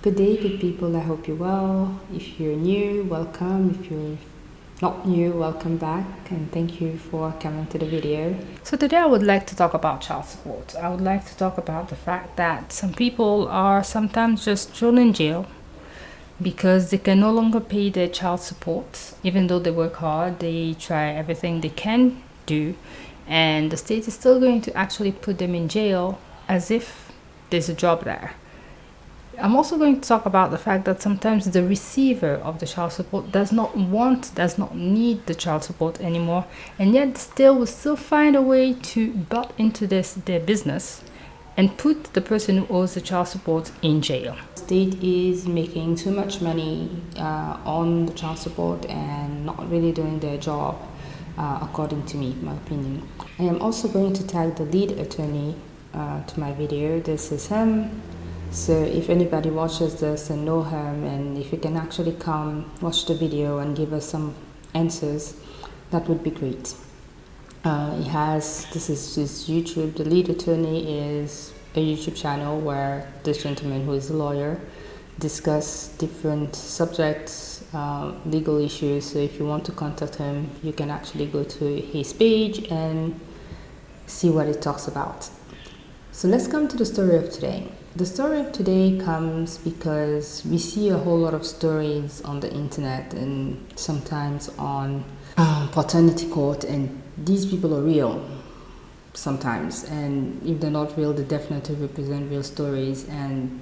Good day, good people. I hope you're well. If you're new, welcome. If you're not new, welcome back, and thank you for coming to the video. So today I would like to talk about child support. I would like to talk about the fact that some people are sometimes just thrown in jail because they can no longer pay their child support. Even though they work hard, they try everything they can do, and the state is still going to actually put them in jail as if there's a job there. I'm also going to talk about the fact that sometimes the receiver of the child support does not need the child support anymore, and yet will still find a way to butt into their business and put the person who owes the child support in jail. The state is making too much money on the child support and not really doing their job, according to me, my opinion. I am also going to tag the lead attorney to my video. This is him. So if anybody watches this and know him, and if you can actually come watch the video and give us some answers, that would be great. This is his YouTube. The lead attorney is a YouTube channel where this gentleman, who is a lawyer, discuss different subjects, legal issues. So if you want to contact him, you can actually go to his page and see what it talks about. So let's come to the story of today. The story of today comes because we see a whole lot of stories on the internet and sometimes on paternity court, and these people are real sometimes, and if they're not real, they definitely represent real stories. And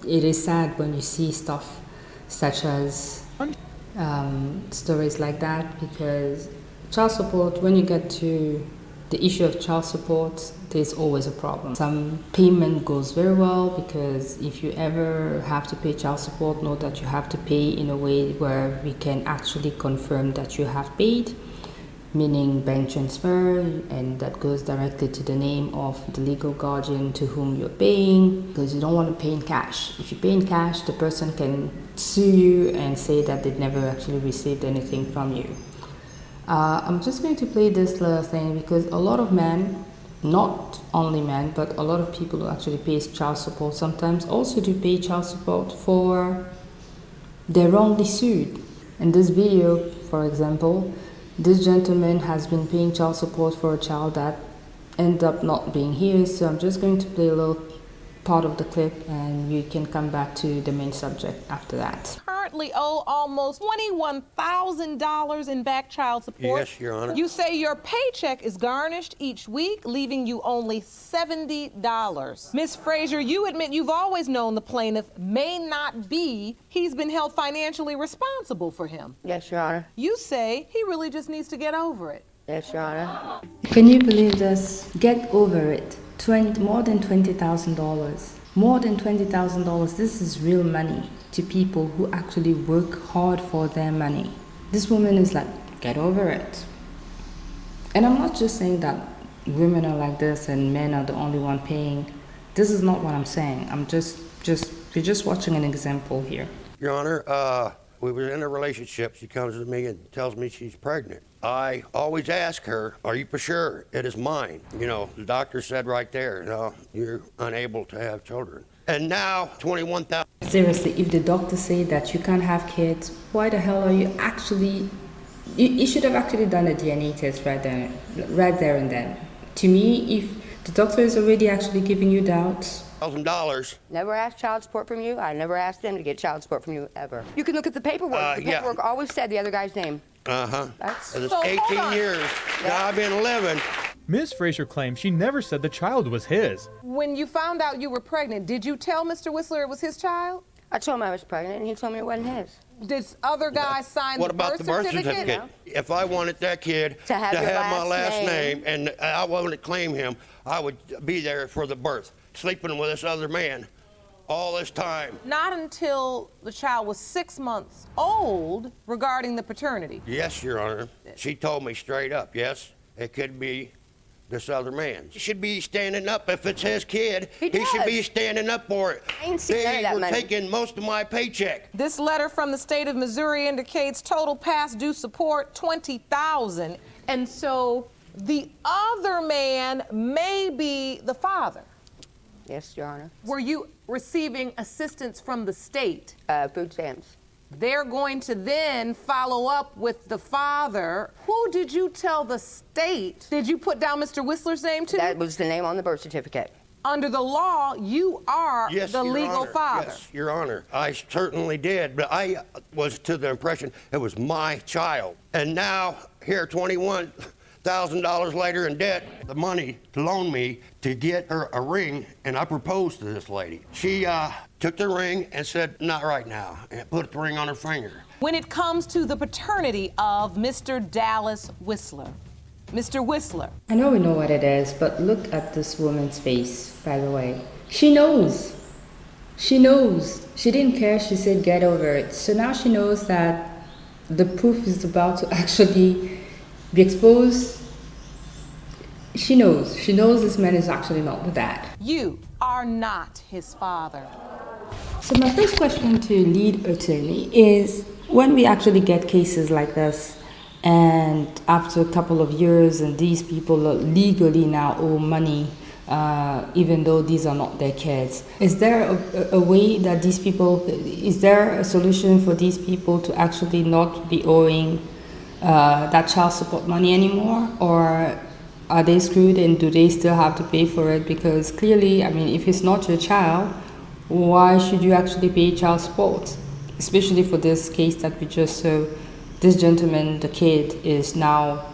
it is sad when you see stuff such as stories like that, because child support, when you get to the issue of child support, there's always a problem. Some payment goes very well, because if you ever have to pay child support, know that you have to pay in a way where we can actually confirm that you have paid, meaning bank transfer, and that goes directly to the name of the legal guardian to whom you're paying, because you don't want to pay in cash. If you pay in cash, the person can sue you and say that they've never actually received anything from you. I'm just going to play this little thing because a lot of men, not only men, but a lot of people who actually pay child support sometimes also do pay child support for they're wrongly sued. In this video, for example, this gentleman has been paying child support for a child that ended up not being his. So I'm just going to play a little part of the clip, and you can come back to the main subject after that. Currently owe almost $21,000 in back child support. Yes, Your Honor. You say your paycheck is garnished each week, leaving you only $70. Ms. Frazier, you admit you've always known the plaintiff may not be. He's been held financially responsible for him. Yes, Your Honor. You say he really just needs to get over it. Yes, Your Honor. Can you believe this? Get over it. More than $20,000. More than $20,000. This is real money to people who actually work hard for their money. This woman is like, get over it. And I'm not just saying that women are like this and men are the only one paying. This is not what I'm saying. You're just watching an example here. Your Honor, we were in a relationship. She comes to me and tells me she's pregnant. I always ask her, are you for sure it is mine? You know, the doctor said right there, no, you're unable to have children. And now, 21,000. Seriously, if the doctor say that you can't have kids, why the hell are you actually... You should have actually done a DNA test right there and then. To me, if the doctor is already actually giving you doubts... $1,000. Never asked child support from you. I never asked them to get child support from you, ever. You can look at the paperwork. The paperwork always said the other guy's name. Uh-huh. That's... It's So, 18 years. Now I've been living. Ms. Frazier claims she never said the child was his. When you found out you were pregnant, did you tell Mr. Whistler it was his child? I told him I was pregnant, and he told me it wasn't his. Did other guys sign What the about birth the birth certificate? certificate? If I wanted that kid To have your my last last name. name and I wanted to claim him, I would be there for the birth, sleeping with this other man all this time. Not until the child was 6 months old regarding the paternity. Yes, Your Honor. She told me straight up, yes, it could be this other man. He should be standing up if it's his kid. He should be does. standing up for it. I ain't seen none of that They were money. taking most of my paycheck. This letter from the state of Missouri indicates total past due support $20,000. And so the other man may be the father. Yes, Your Honor. Were you receiving assistance from the state? Food stamps. They're going to then follow up with the father. Who did you tell the state? Did you put down Mr. Whistler's name too? That was the name on the birth certificate. Under the law, you are Yes, the Your legal Honor. father. Yes, Your Honor. I certainly did, but I was to the impression it was my child. And now, here, $21,000 later in debt, the money to loan me to get her a ring, and I proposed to this lady. She took the ring and said, not right now, and put the ring on her finger. When it comes to the paternity of Mr. Dallas Whistler, Mr. Whistler. I know we know what it is, but look at this woman's face, by the way. She knows. She knows. She didn't care. She said, get over it. So now she knows that the proof is about to actually be exposed. She knows. She knows this man is actually not the dad. You are not his father. So my first question to lead attorney is, when we actually get cases like this, and after a couple of years and these people legally now owe money, even though these are not their kids, is there a way that these people, is there a solution for these people to actually not be owing that child support money anymore? Or are they screwed and do they still have to pay for it? Because clearly, I mean, if it's not your child, why should you actually pay child support? Especially for this case that we just saw. This gentleman, the kid, is now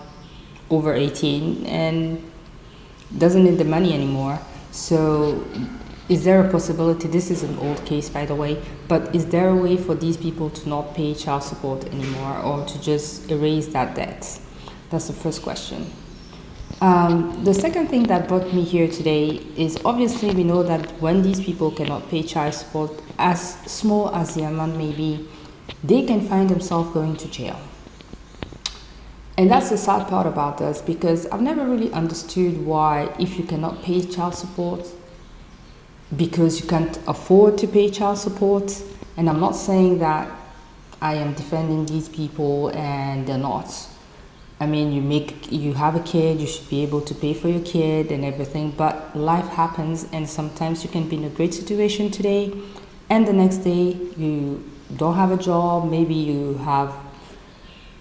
over 18 and doesn't need the money anymore. So is there a possibility, this is an old case by the way, but is there a way for these people to not pay child support anymore or to just erase that debt? That's the first question. The second thing that brought me here today is, obviously we know that when these people cannot pay child support, as small as the amount may be, they can find themselves going to jail. And that's the sad part about this, because I've never really understood why, if you cannot pay child support because you can't afford to pay child support, and I'm not saying that I am defending these people and they're not. I mean, you have a kid, you should be able to pay for your kid and everything, but life happens and sometimes you can be in a great situation today and the next day you don't have a job, maybe you have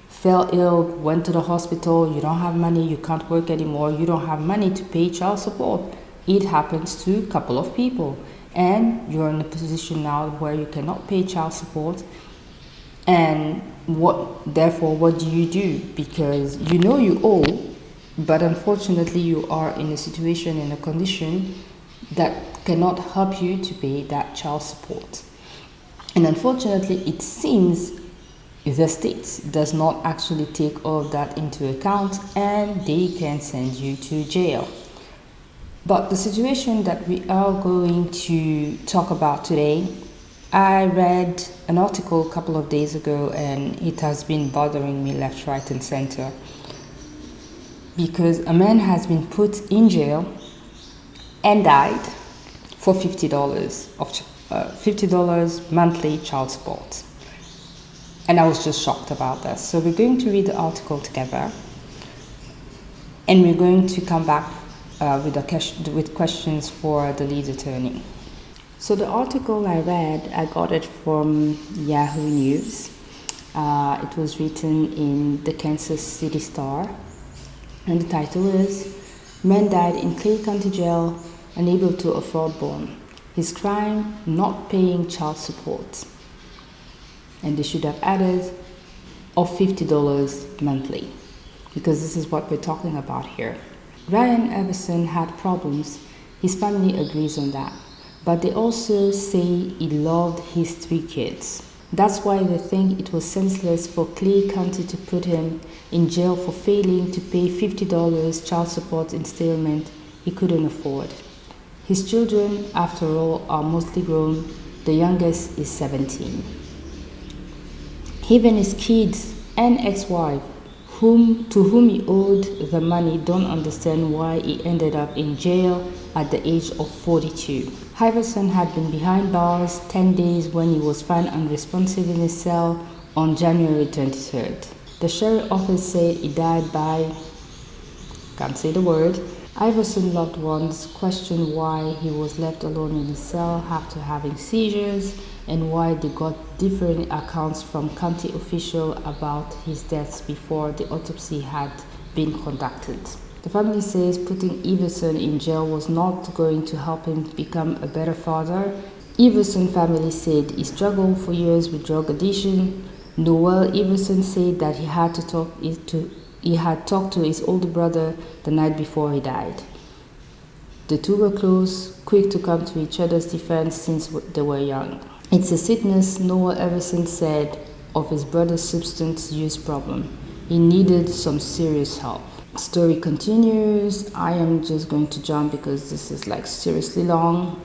fell ill, went to the hospital, you don't have money, you can't work anymore, you don't have money to pay child support. It happens to a couple of people and you're in a position now where you cannot pay child support. And therefore what do you do? Because you know you owe, but unfortunately you are in a situation, in a condition that cannot help you to pay that child support. And unfortunately, it seems the state does not actually take all of that into account and they can send you to jail. But the situation that we are going to talk about today, I read an article a couple of days ago and it has been bothering me left, right and center. Because a man has been put in jail and died for $50 monthly child support. And I was just shocked about this. So we're going to read the article together and we're going to come back with questions for the lead attorney. So the article I read, I got it from Yahoo News. It was written in the Kansas City Star. And the title is, "Man Died in Clay County Jail, Unable to Afford Bond. His crime, not paying child support." And they should have added, of $50 monthly, because this is what we're talking about here. Ryan Everson had problems. His family agrees on that. But they also say he loved his 3 kids. That's why they think it was senseless for Clay County to put him in jail for failing to pay $50 child support installment he couldn't afford. His children, after all, are mostly grown. The youngest is 17. Even his kids and ex-wife, to whom he owed the money, don't understand why he ended up in jail at the age of 42. Iverson had been behind bars 10 days when he was found unresponsive in his cell on January 23rd. The sheriff's office said he died by, can't say the word, Iverson's loved ones questioned why he was left alone in his cell after having seizures and why they got different accounts from county officials about his deaths before the autopsy had been conducted. The family says putting Iverson in jail was not going to help him become a better father. Iverson's family said he struggled for years with drug addiction. Noel Iverson said that he had talked to his older brother the night before he died. The two were close, quick to come to each other's defense since they were young. It's a sickness, Noel Iverson said of his brother's substance use problem. He needed some serious help. Story continues. I am just going to jump because this is like seriously long.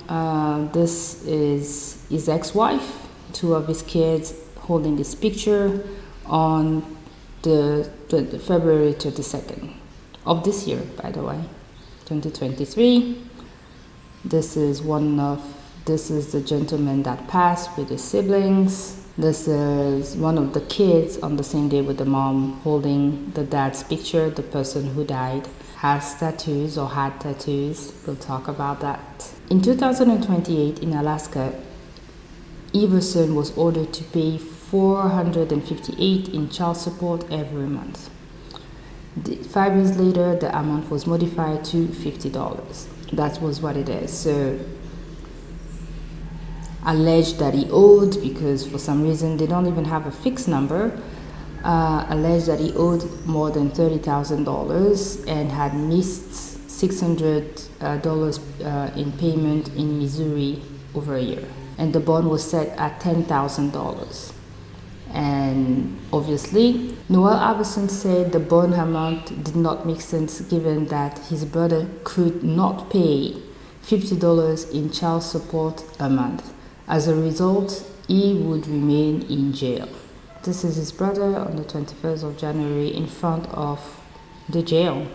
This is his ex-wife, two of his kids holding this picture on the February 22nd of this year, by the way, 2023. This is the gentleman that passed with his siblings. This is one of the kids on the same day with the mom holding the dad's picture. The person who died has tattoos or had tattoos. We'll talk about that. In 2028 in Alaska, Iverson was ordered to pay $458 in child support every month. 5 years later, the amount was modified to $50. That was what it is. So alleged that he owed, because for some reason they don't even have a fixed number, alleged that he owed more than $30,000 and had missed $600 in payment in Missouri over a year. And the bond was set at $10,000. And obviously, Noel Iverson said the bond amount did not make sense given that his brother could not pay $50 in child support a month. As a result, he would remain in jail. This is his brother on the 21st of January in front of the jail.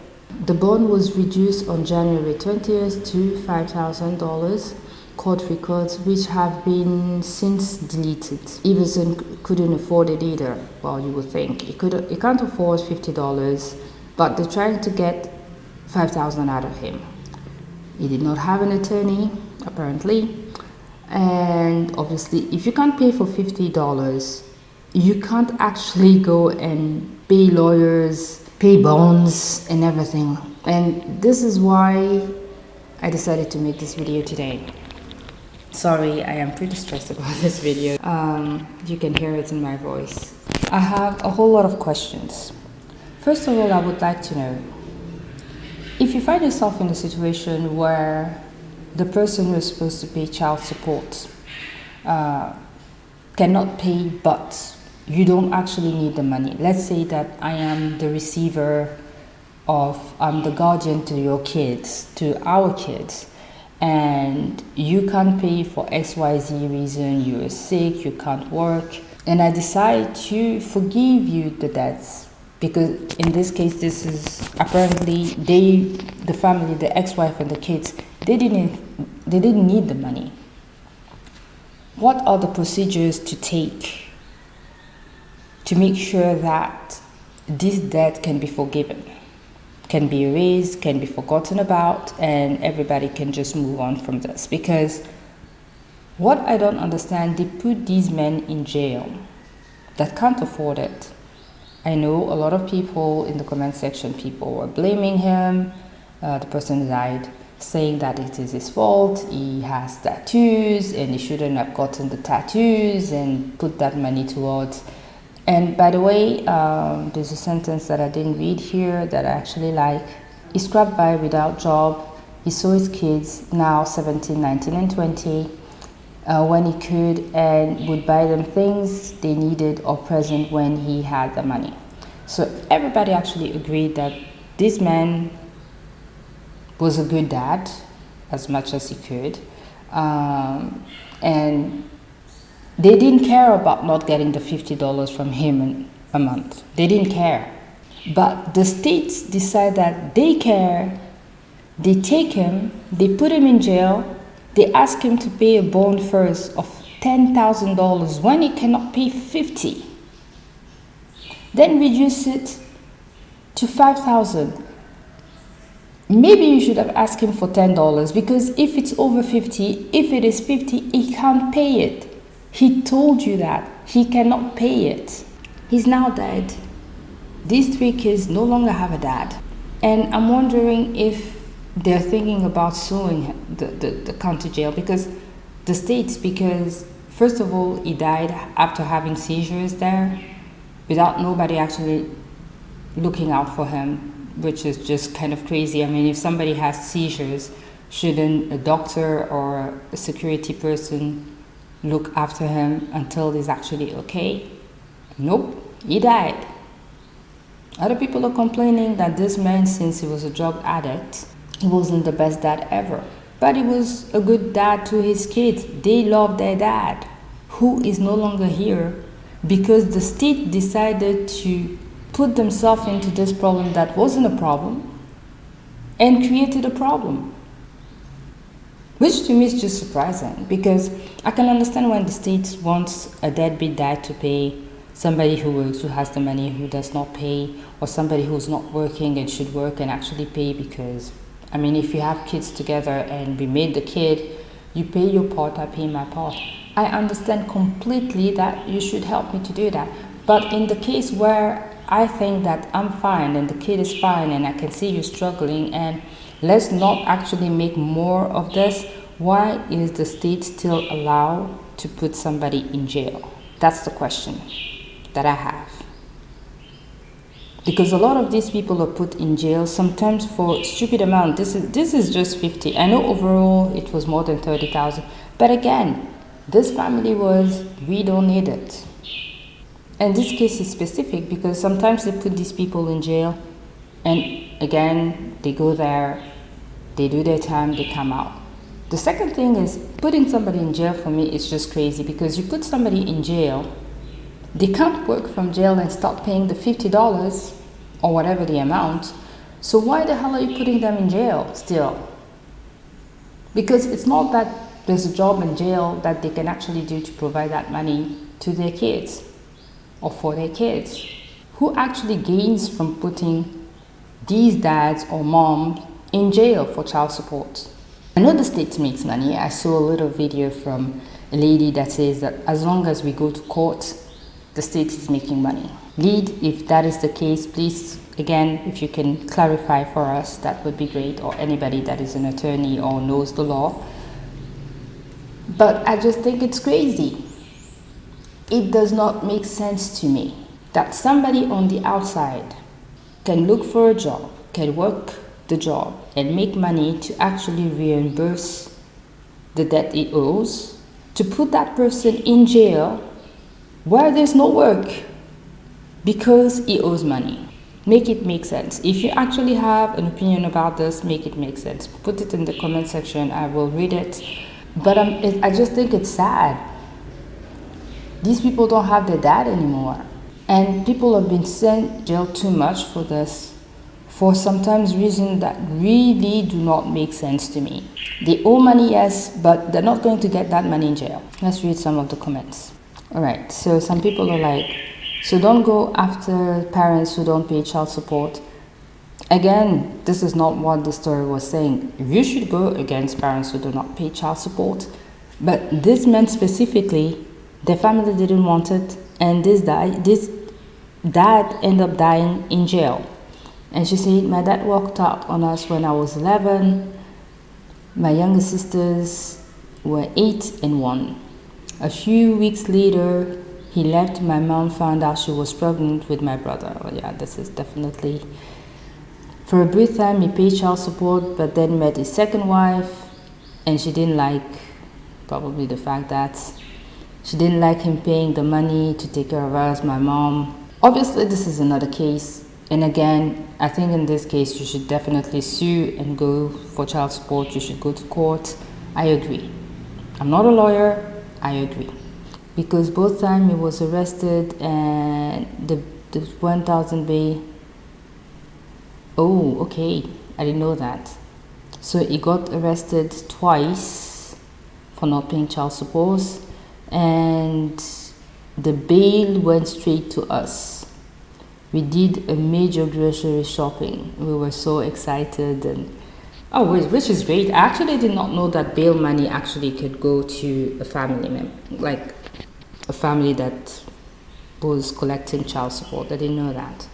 The bond was reduced on January 20th to $5,000. Court records, which have been since deleted. Iverson couldn't afford it either. Well, you would think he can't afford $50, but they're trying to get $5,000 out of him. He did not have an attorney, apparently. And obviously, if you can't pay for $50, you can't actually go and pay lawyers, pay bonds, and everything. And this is why I decided to make this video today. Sorry, I am pretty stressed about this video. You can hear it in my voice. I have a whole lot of questions. First of all, I would like to know, if you find yourself in a situation where the person who is supposed to pay child support cannot pay, but you don't actually need the money. Let's say that I am the receiver I'm the guardian to your kids, to our kids, and you can't pay for XYZ reason, you're sick, you can't work, and I decide to forgive you the debts, because in this case, this is apparently the family, the ex-wife and the kids, they didn't need the money. What are the procedures to take to make sure that this debt can be forgiven, can be erased, can be forgotten about, and everybody can just move on from this? Because what I don't understand, they put these men in jail that can't afford it. I know a lot of people in the comment section, people were blaming him, the person died, saying that it is his fault, he has tattoos and he shouldn't have gotten the tattoos and put that money towards. And by the way, there's a sentence that I didn't read here that I actually like. He scrapped by without job. He saw his kids, now 17, 19 and 20, when he could, and would buy them things they needed or present when he had the money. So everybody actually agreed that this man was a good dad as much as he could, and they didn't care about not getting the $50 from him a month. They didn't care. But the states decide that they care. They take him, they put him in jail, they ask him to pay a bond first of $10,000 when he cannot pay $50. Then reduce it to $5,000. maybe you should have asked him for $10, because if it's over 50, if it is 50, he can't pay it. He told you that. He cannot pay it. He's now dead. These 3 kids no longer have a dad. And I'm wondering if they're thinking about suing the county jail, because the states, because first of all, he died after having seizures there without nobody actually looking out for him, which is just kind of crazy. I mean, if somebody has seizures, shouldn't a doctor or a security person look after him until he's actually okay? Nope, he died. Other people are complaining that this man, since he was a drug addict, he wasn't the best dad ever. But he was a good dad to his kids. They loved their dad, who is no longer here because the state decided to put themselves into this problem that wasn't a problem and created a problem. Which to me is just surprising, because I can understand when the state wants a deadbeat dad to pay somebody who works, who has the money, who does not pay, or somebody who's not working and should work and actually pay, because, I mean, if you have kids together and we made the kid, you pay your part, I pay my part. I understand completely that you should help me to do that. But in the case where I think that I'm fine and the kid is fine and I can see you struggling, and let's not actually make more of this, why is the state still allowed to put somebody in jail? That's the question that I have. Because a lot of these people are put in jail sometimes for stupid amount. This is just 50. I know overall it was more than 30,000. But again, this family was, we don't need it. And this case is specific because sometimes they put these people in jail and again, they go there, they do their time, they come out. The second thing is, putting somebody in jail for me is just crazy, because you put somebody in jail, they can't work from jail and start paying the $50 or whatever the amount. So why the hell are you putting them in jail still? Because it's not that there's a job in jail that they can actually do to provide that money to their kids or for their kids. Who actually gains from putting these dads or moms in jail for child support? I know the state makes money. I saw a little video from a lady that says that as long as we go to court, the state is making money. Lead, if that is the case, please, again, if you can clarify for us, that would be great, or anybody that is an attorney or knows the law. But I just think it's crazy. It does not make sense to me that somebody on the outside can look for a job, can work the job and make money to actually reimburse the debt it owes, to put that person in jail where there's no work because he owes money. Make it make sense. If you actually have an opinion about this, make it make sense. Put it in the comment section. I will read it. But I just think it's sad. These people don't have their dad anymore. And people have been sent to jail too much for this, for sometimes reasons that really do not make sense to me. They owe money, yes, but they're not going to get that money in jail. Let's read some of the comments. All right, so some people are like, so don't go after parents who don't pay child support. Again, this is not what the story was saying. You should go against parents who do not pay child support. But this man specifically, their family didn't want it, and this dad ended up dying in jail. And she said, my dad walked out on us when I was 11. My younger sisters were 8 and 1. A few weeks later, he left. My mom found out she was pregnant with my brother. Well, yeah, this is definitely... For a brief time, he paid child support, but then met his second wife, and she didn't like, probably the fact that she didn't like him paying the money to take care of us, my mom. Obviously, this is another case. And again, I think in this case, you should definitely sue and go for child support. You should go to court. I agree. I'm not a lawyer. I agree. Because both times he was arrested and the 1,000 bay. Oh, okay. I didn't know that. So he got arrested twice for not paying child support. And the bail went straight to us. We did a major grocery shopping. We were so excited, and Oh, which is great. I actually did not know that bail money actually could go to a family member, like a family that was collecting child support. I didn't know that.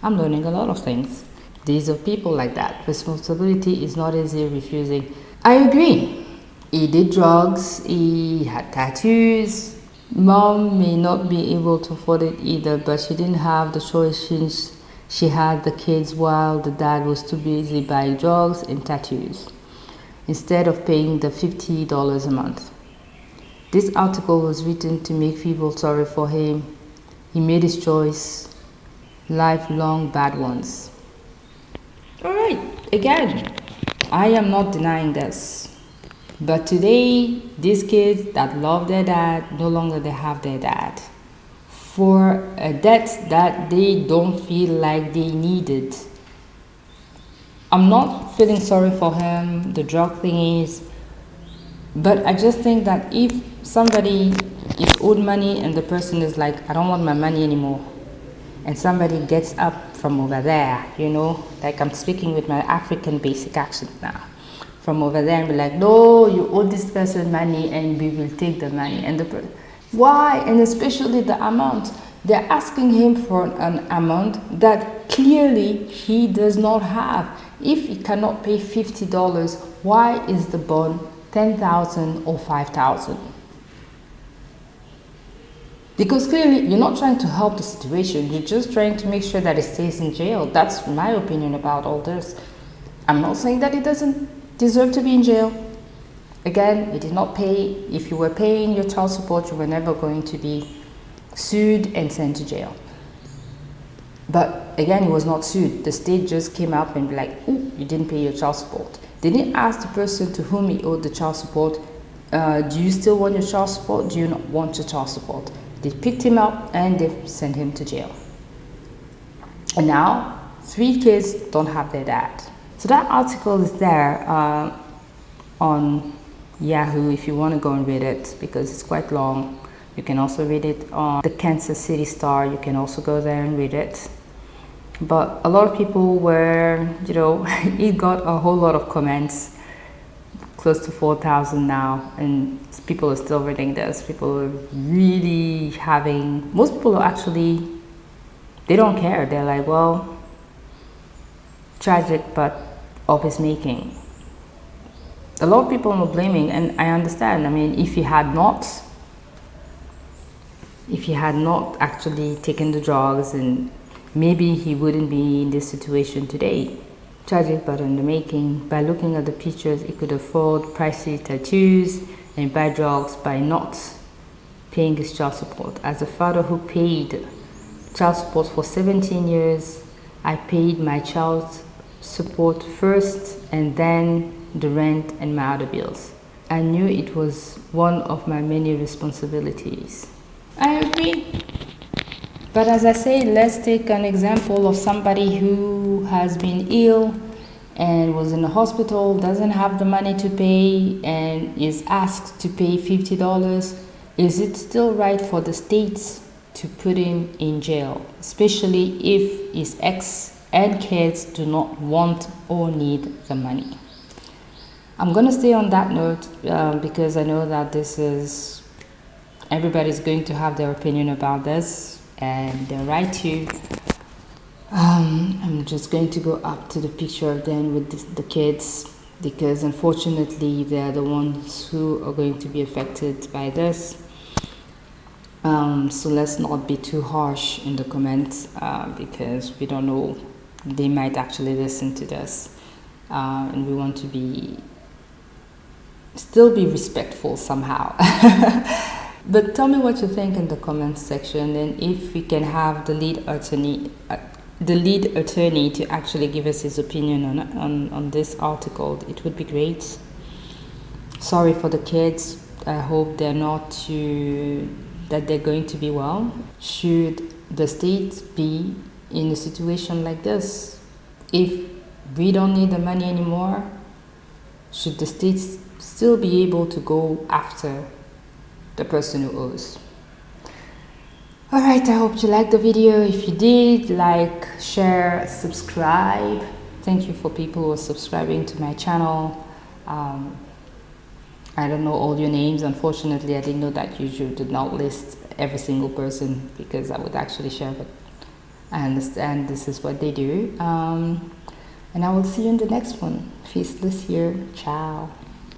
I'm learning a lot of things. These are people like that. Responsibility is not easy refusing. I agree. He did drugs, he had tattoos. Mom may not be able to afford it either, but she didn't have the choice since she had the kids while the dad was too busy buying drugs and tattoos instead of paying the $50 a month. This article was written to make people sorry for him. He made his choice, lifelong bad ones. Alright, again, I am not denying this. But today, these kids that love their dad, no longer they have their dad. For a debt that they don't feel like they needed. I'm not feeling sorry for him, the drug thing is, but I just think that if somebody is owed money and the person is like, I don't want my money anymore, and somebody gets up from over there, you know, like I'm speaking with my African basic accent now, from over there and be like, no, you owe this person money and we will take the money. And why? And especially the amount. They're asking him for an amount that clearly he does not have. If he cannot pay $50, why is the bond $10,000 or $5,000? Because clearly you're not trying to help the situation. You're just trying to make sure that he stays in jail. That's my opinion about all this. I'm not saying that he doesn't deserve to be in jail. Again, he did not pay. If you were paying your child support, you were never going to be sued and sent to jail. But again, he was not sued. The state just came up and be like, ooh, you didn't pay your child support. They didn't ask the person to whom he owed the child support, do you still want your child support? Do you not want your child support? They picked him up and they sent him to jail. And now, 3 kids don't have their dad. So that article is there on Yahoo if you want to go and read it, because it's quite long. You can also read it on the Kansas City Star. You can also go there and read it. But a lot of people were, you know, it got a whole lot of comments, close to 4,000 now, and people are still reading this. People are really having, most people are actually, they don't care. They're like, well, tragic, but of his making. A lot of people are blaming, and I understand. I mean, if he had not actually taken the drugs, and maybe he wouldn't be in this situation today. Tragic, but in the making. By looking at the pictures, he could afford pricey tattoos and buy drugs by not paying his child support. As a father who paid child support for 17 years, I paid my child support first and then the rent and my other bills. I knew it was one of my many responsibilities. I agree. But as I say, let's take an example of somebody who has been ill and was in the hospital, doesn't have the money to pay, and is asked to pay $50. Is it still right for the states to put him in jail, especially if his ex and kids do not want or need the money? I'm going to stay on that note because I know that this is, everybody's going to have their opinion about this, and they're right to. I'm just going to go up to the picture of them with the kids, because unfortunately they're the ones who are going to be affected by this. So let's not be too harsh in the comments because we don't know, they might actually listen to this, and we want to still be respectful somehow. But tell me what you think in the comments section, and if we can have the lead attorney to actually give us his opinion on this article, it would be great. Sorry for the kids. I hope that they're going to be well. Should the state be in a situation like this? If we don't need the money anymore, should the state still be able to go after the person who owes? Alright, I hope you liked the video. If you did, like, share, subscribe, Thank you for people who are subscribing to my channel. I don't know all your names. Unfortunately, I didn't know that YouTube did not list every single person, because I would actually share, but I understand this is what they do. And I will see you in the next one. Faceless here. Ciao.